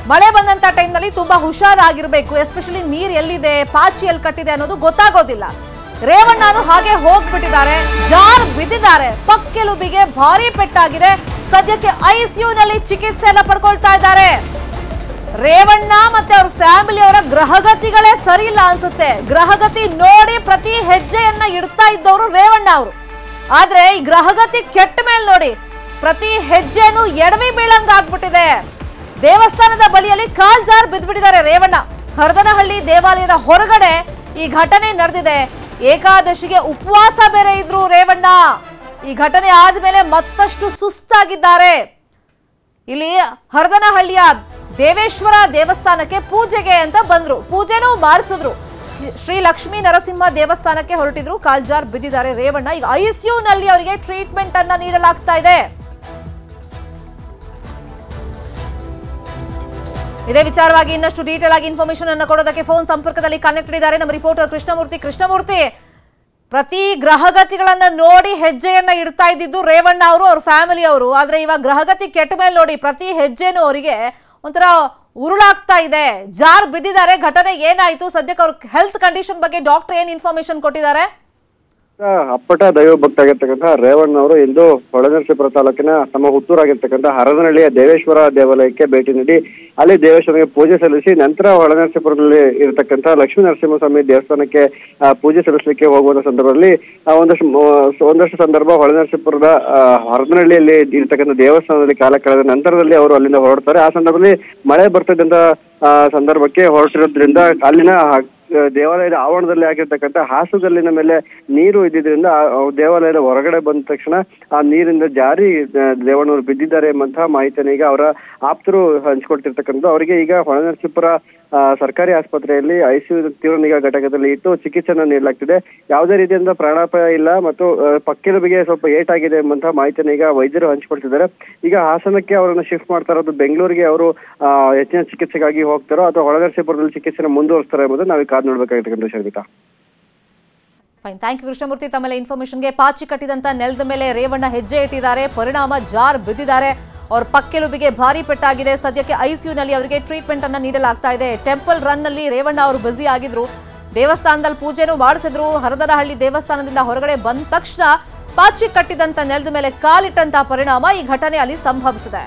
ಮಳೆ ಬಂದಂತ ಟೈಮ್ನಲ್ಲಿ ತುಂಬಾ ಹುಷಾರಾಗಿರ್ಬೇಕು. ಎಸ್ಪೆಷಲಿ ನೀರ್ ಎಲ್ಲಿದೆ, ಪಾಚಿ ಎಲ್ಲಿ ಕಟ್ಟಿದೆ ಅನ್ನೋದು ಗೊತ್ತಾಗೋದಿಲ್ಲ. ರೇವಣ್ಣನು ಹಾಗೆ ಹೋಗ್ಬಿಟ್ಟಿದ್ದಾರೆ, ಜಾರ್ ಬಿದ್ದಿದ್ದಾರೆ. ಪಕ್ಕೆಲುಬಿಗೆ ಭಾರಿ ಪೆಟ್ಟಾಗಿದೆ. ಸದ್ಯಕ್ಕೆ ಐಸಿಯುನಲ್ಲಿ ಚಿಕಿತ್ಸೆಯನ್ನ ಪಡ್ಕೊಳ್ತಾ ಇದ್ದಾರೆ. ರೇವಣ್ಣ ಮತ್ತೆ ಅವ್ರ ಫ್ಯಾಮಿಲಿಯವರ ಗ್ರಹಗತಿಗಳೇ ಸರಿ ಇಲ್ಲ ಅನ್ಸುತ್ತೆ. ಗ್ರಹಗತಿ ನೋಡಿ ಪ್ರತಿ ಹೆಜ್ಜೆಯನ್ನ ಇಡ್ತಾ ಇದ್ದವರು ರೇವಣ್ಣ ಅವರು. ಆದ್ರೆ ಈ ಗ್ರಹಗತಿ ಕೆಟ್ಟ ಮೇಲೆ ನೋಡಿ ಪ್ರತಿ ಹೆಜ್ಜೆನೂ ಎಡವಿ ಬೀಳಂಗ ಆಗ್ಬಿಟ್ಟಿದೆ. ದೇವಸ್ಥಾನದ ಬಳಿಯಲ್ಲಿ ಕಾಲ್ ಜಾರ್ ಬಿದ್ದುಬಿಟ್ಟಿದ್ದಾರೆ ರೇವಣ್ಣ. ಹರದನಹಳ್ಳಿ ದೇವಾಲಯದ ಹೊರಗಡೆ ಈ ಘಟನೆ ನಡೆದಿದೆ. ಏಕಾದಶಿಗೆ ಉಪವಾಸ ಬೇರೆ ಇದ್ರು ರೇವಣ್ಣ. ಈ ಘಟನೆ ಆದ್ಮೇಲೆ ಮತ್ತಷ್ಟು ಸುಸ್ತಾಗಿದ್ದಾರೆ. ಇಲ್ಲಿ ಹರದನಹಳ್ಳಿಯ ದೇವೇಶ್ವರ ದೇವಸ್ಥಾನಕ್ಕೆ ಪೂಜೆಗೆ ಅಂತ ಬಂದ್ರು. ಪೂಜೆನೂ ಮಾಡಿಸಿದ್ರು. ಶ್ರೀ ಲಕ್ಷ್ಮೀ ನರಸಿಂಹ ದೇವಸ್ಥಾನಕ್ಕೆ ಹೊರಟಿದ್ರು. ಕಾಲ್ಜಾರ್ ಬಿದ್ದಿದ್ದಾರೆ ರೇವಣ್ಣ. ಈಗ ಐಸಿಯುನಲ್ಲಿ ಅವರಿಗೆ ಟ್ರೀಟ್ಮೆಂಟ್ ಅನ್ನ ನೀಡಲಾಗ್ತಾ ಇದೆ. ಇದೇ ವಿಚಾರವಾಗಿ ಇನ್ನಷ್ಟು ಡೀಟೇಲ್ ಆಗಿ ಇನ್ಫಾರ್ಮೇಶನ್ ಅನ್ನು ಕೊಡೋದಕ್ಕೆ ಫೋನ್ ಸಂಪರ್ಕದಲ್ಲಿ ಕನೆಕ್ಟೆಡ್ ಇದ್ದಾರೆ ನಮ್ಮ ರಿಪೋರ್ಟರ್ ಕೃಷ್ಣಮೂರ್ತಿ. ಪ್ರತಿ ಗ್ರಹಗತಿಗಳನ್ನ ನೋಡಿ ಹೆಜ್ಜೆಯನ್ನ ಇಡ್ತಾ ಇದ್ದಿದ್ದು ರೇವಣ್ಣ ಅವರು, ಅವ್ರ ಫ್ಯಾಮಿಲಿ ಅವರು. ಆದ್ರೆ ಇವಾಗ ಗ್ರಹಗತಿ ಕೆಟ್ಟ ಮೇಲೆ ನೋಡಿ ಪ್ರತಿ ಹೆಜ್ಜೆನೂ ಅವರಿಗೆ ಒಂಥರ ಉರುಳಾಗ್ತಾ ಇದೆ. ಜಾರ್ ಬಿದ್ದಿದ್ದಾರೆ. ಘಟನೆ ಏನಾಯ್ತು, ಸದ್ಯಕ್ಕೆ ಅವ್ರ ಹೆಲ್ತ್ ಕಂಡೀಷನ್ ಬಗ್ಗೆ ಡಾಕ್ಟರ್ ಏನ್ ಇನ್ಫಾರ್ಮೇಶನ್ ಕೊಟ್ಟಿದ್ದಾರೆ? ಅಪ್ಪಟ ದೈವ ಭಕ್ತ ಆಗಿರ್ತಕ್ಕಂಥ ರೇವಣ್ಣ ಅವರು ಇಂದು ಹೊಳೆನರಸೀಪುರ ತಾಲೂಕಿನ ತಮ್ಮ ಹುಟ್ಟೂರಾಗಿರ್ತಕ್ಕಂಥ ಹರದನಹಳ್ಳಿಯ ದೇವೇಶ್ವರ ದೇವಾಲಯಕ್ಕೆ ಭೇಟಿ ನೀಡಿ ಅಲ್ಲಿ ದೇವೇಶ್ವರನಿಗೆ ಪೂಜೆ ಸಲ್ಲಿಸಿ ನಂತರ ಹೊಳೆನರಸೀಪುರದಲ್ಲಿ ಇರತಕ್ಕಂಥ ಲಕ್ಷ್ಮೀ ನರಸಿಂಹಸ್ವಾಮಿ ದೇವಸ್ಥಾನಕ್ಕೆ ಪೂಜೆ ಸಲ್ಲಿಸಲಿಕ್ಕೆ ಹೋಗುವಂತ ಸಂದರ್ಭದಲ್ಲಿ ಒಂದಷ್ಟು ಸಂದರ್ಭ ಹೊಳೆನರಸೀಪುರದ ಹರದನಹಳ್ಳಿಯಲ್ಲಿ ಇರತಕ್ಕಂಥ ದೇವಸ್ಥಾನದಲ್ಲಿ ಕಾಲ ಕಳೆದ ನಂತರದಲ್ಲಿ ಅವರು ಅಲ್ಲಿಂದ ಹೊರಡ್ತಾರೆ. ಆ ಸಂದರ್ಭದಲ್ಲಿ ಮಳೆ ಬರ್ತಿದ್ದಂತ ಸಂದರ್ಭಕ್ಕೆ ಹೊರಟಿರೋದ್ರಿಂದ ಅಲ್ಲಿನ ದೇವಾಲಯದ ಆವರಣದಲ್ಲಿ ಆಗಿರ್ತಕ್ಕಂಥ ಹಾಸುಗಲ್ಲಿನ ಮೇಲೆ ನೀರು ಇದ್ದಿದ್ರಿಂದ ದೇವಾಲಯದ ಹೊರಗಡೆ ಬಂದ ತಕ್ಷಣ ಆ ನೀರಿಂದ ಜಾರಿ ರೇವಣ್ಣವರು ಬಿದ್ದಿದ್ದಾರೆ ಎಂಬಂತಹ ಮಾಹಿತಿಯನ್ನು ಈಗ ಅವರ ಆಪ್ತರು ಹಂಚಿಕೊಳ್ತಿರ್ತಕ್ಕಂಥ ಅವರಿಗೆ ಈಗ ಹೊಳೆನರಸೀಪುರ ಸರ್ಕಾರಿ ಆಸ್ಪತ್ರೆಯಲ್ಲಿ ಐಸಿಯು ತೀವ್ರ ನಿಗಾ ಘಟಕದಲ್ಲಿ ಇಟ್ಟು ಚಿಕಿತ್ಸೆಯನ್ನು ನೀಡಲಾಗ್ತಿದೆ. ಯಾವುದೇ ರೀತಿಯಿಂದ ಪ್ರಾಣಾಪಾಯ ಇಲ್ಲ ಮತ್ತು ಪಕ್ಕೆಲುಬಿಗೆ ಸ್ವಲ್ಪ ಏಟಾಗಿದೆ ಎಂಬಂತಹ ಮಾಹಿತಿಯನ್ನು ಈಗ ವೈದ್ಯರು ಹಂಚಿಕೊಳ್ತಿದ್ದಾರೆ. ಈಗ ಹಾಸನಕ್ಕೆ ಅವರನ್ನು ಶಿಫ್ಟ್ ಮಾಡ್ತಾ ಇರೋದು ಬೆಂಗಳೂರಿಗೆ ಅವರು ಹೆಚ್ಚಿನ ಚಿಕಿತ್ಸೆಗಾಗಿ ಹೋಗ್ತಾರೋ ಅಥವಾ ಹೊಳೆನರಸೀಪುರದಲ್ಲಿ ಚಿಕಿತ್ಸೆನ ಮುಂದುವರಿಸ್ತಾರೆ ಎಂಬುದು ನಾವು ಕಾದು ನೋಡ್ಬೇಕಾಗಿರ್ತಕ್ಕಂಥ Sharmita. Fine, thank you Krishnamurthy ತಮ್ಮೆಲ್ಲ ಇನ್ಫಾರ್ಮೇಶನ್ಗೆ. ಪಾಚಿ ಕಟ್ಟಿದಂತ ನೆಲದ ಮೇಲೆ ರೇವಣ್ಣ ಹೆಜ್ಜೆ ಇಟ್ಟಿದ್ದಾರೆ. ಪರಿಣಾಮ ಜಾರ್ ಬಿದ್ದಿದ್ದಾರೆ. ಅವ್ರ ಪಕ್ಕೆಲುಬಿಗೆ ಭಾರಿ ಪೆಟ್ಟಾಗಿದೆ. ಸದ್ಯಕ್ಕೆ ಐಸಿಯುನಲ್ಲಿ ಅವರಿಗೆ ಟ್ರೀಟ್ಮೆಂಟ್ ಅನ್ನ ನೀಡಲಾಗ್ತಾ ಇದೆ. ಟೆಂಪಲ್ ರನ್ ನಲ್ಲಿ ರೇವಣ್ಣ ಅವರು ಬ್ಯುಸಿ ಆಗಿದ್ರು. ದೇವಸ್ಥಾನದಲ್ಲಿ ಪೂಜೆನೂ ಮಾಡಿಸಿದ್ರು. ಹರದನಹಳ್ಳಿ ದೇವಸ್ಥಾನದಿಂದ ಹೊರಗಡೆ ಬಂದ ತಕ್ಷಣ ಪಾಚಿ ಕಟ್ಟಿದಂತ ನೆಲದ ಮೇಲೆ ಕಾಲಿಟ್ಟಂತ ಪರಿಣಾಮ ಈ ಘಟನೆ ಅಲ್ಲಿ ಸಂಭವಿಸಿದೆ.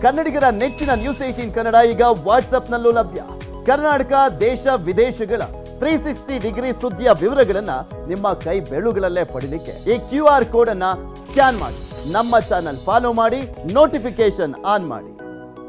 ಕನ್ನಡಿಗರ ನೆಚ್ಚಿನ ನ್ಯೂಸ್ 18 ಕನ್ನಡ ಈಗ ವಾಟ್ಸ್ಆಪ್ನಲ್ಲೂ ಲಭ್ಯ. ಕರ್ನಾಟಕ ದೇಶ ವಿದೇಶಗಳ 360 ಡಿಗ್ರಿ ಸುದ್ದಿಯ ವಿವರಗಳನ್ನ ನಿಮ್ಮ ಕೈ ಬೆರಳುಗಳಲ್ಲೇ ಪಡಿಲಿಕ್ಕೆ ಈ QR ಕೋಡ್ ಅನ್ನ ಸ್ಕ್ಯಾನ್ ಮಾಡಿ ನಮ್ಮ ಚಾನಲ್ ಫಾಲೋ ಮಾಡಿ, ನೋಟಿಫಿಕೇಶನ್ ಆನ್ ಮಾಡಿ.